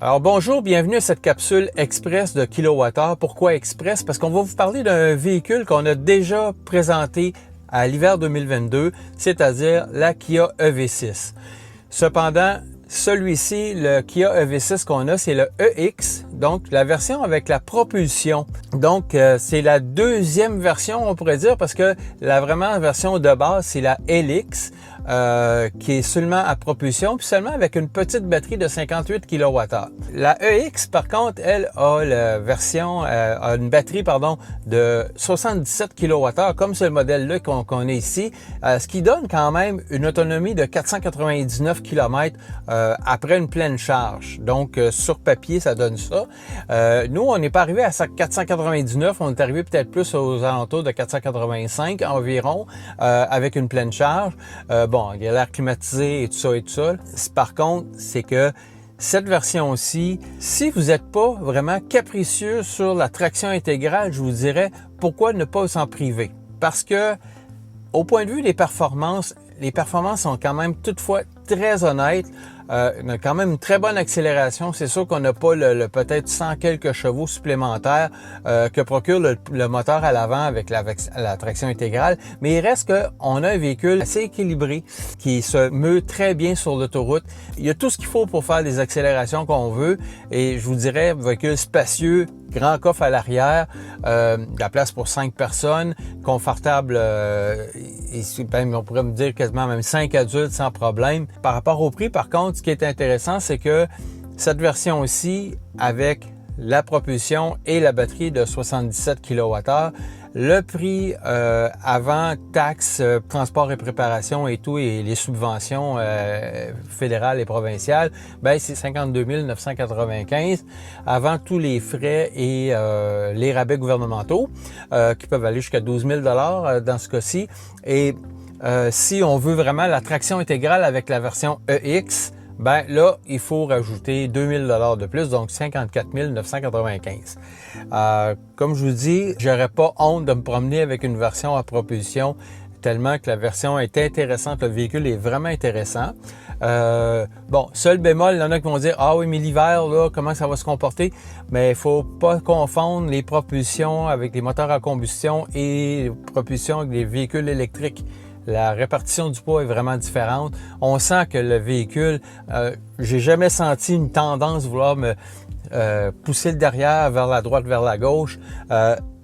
Alors bonjour, bienvenue à cette capsule express de kWh. Pourquoi express? Parce qu'on va vous parler d'un véhicule qu'on a déjà présenté à l'hiver 2022, c'est-à-dire la Kia EV6. Cependant, celui-ci, le Kia EV6 qu'on a, c'est le EX, donc la version avec la propulsion. Donc, c'est la deuxième version, on pourrait dire, parce que la version de base, c'est la LX, qui est seulement à propulsion, puis seulement avec une petite batterie de 58 kWh. La EX, par contre, elle a a une batterie, de 77 kWh, comme c'est le modèle-là qu'on a ici, ce qui donne quand même une autonomie de 499 km après une pleine charge. Donc, sur papier, ça donne ça. Nous, on n'est pas arrivé à 499, on est arrivé peut-être plus aux alentours de 485 environ, avec une pleine charge. Bon, il y a l'air climatisé et tout ça. Par contre, c'est que cette version-ci, si vous n'êtes pas vraiment capricieux sur la traction intégrale, je vous dirais pourquoi ne pas s'en priver. Parce que, au point de vue des performances, les performances sont quand même toutefois très honnêtes. On a quand même une très bonne accélération. C'est sûr qu'on n'a pas le peut-être 100 quelques chevaux supplémentaires que procure le moteur à l'avant avec la traction intégrale. Mais il reste qu'on a un véhicule assez équilibré qui se meut très bien sur l'autoroute. Il y a tout ce qu'il faut pour faire les accélérations qu'on veut. Et je vous dirais, véhicule spacieux, grand coffre à l'arrière, de la place pour 5 personnes, confortable, on pourrait me dire quasiment même 5 adultes sans problème. Par rapport au prix, par contre, ce qui est intéressant, c'est que cette version-ci, avec la propulsion et la batterie de 77 kWh, le prix avant taxes, transport et préparation et tout, et les subventions fédérales et provinciales, c'est 52 995 avant tous les frais et les rabais gouvernementaux qui peuvent aller jusqu'à 12 000 dans ce cas-ci. Et si on veut vraiment la traction intégrale avec la version EX, là, il faut rajouter 2000 $ de plus, donc 54 995. Comme je vous dis, j'aurais pas honte de me promener avec une version à propulsion tellement que la version est intéressante, le véhicule est vraiment intéressant. Seul bémol, il y en a qui vont dire « Ah oui, mais l'hiver, là, comment ça va se comporter? » Mais il faut pas confondre les propulsions avec les moteurs à combustion et les propulsions avec des véhicules électriques. La répartition du poids est vraiment différente. On sent que le véhicule, j'ai jamais senti une tendance à vouloir me pousser le derrière vers la droite, vers la gauche.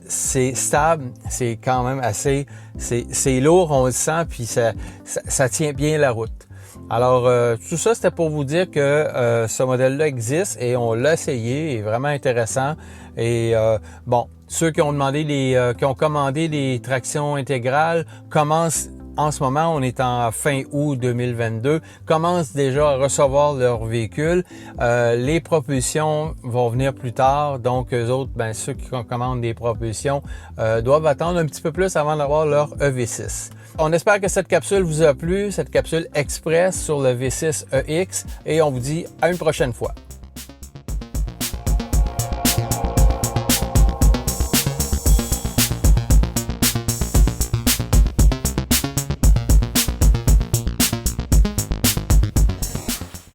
C'est stable, c'est quand même assez, c'est lourd, on le sent, puis ça tient bien la route. Alors, tout ça, c'était pour vous dire que ce modèle-là existe et on l'a essayé, il est vraiment intéressant. Et ceux qui ont qui ont commandé des tractions intégrales commencent. En ce moment, on est en fin août 2022, commencent déjà à recevoir leur véhicule. Les propulsions vont venir plus tard, donc eux autres, ceux qui commandent des propulsions doivent attendre un petit peu plus avant d'avoir leur EV6. On espère que cette capsule vous a plu, cette capsule express sur le V6 EX, et on vous dit à une prochaine fois.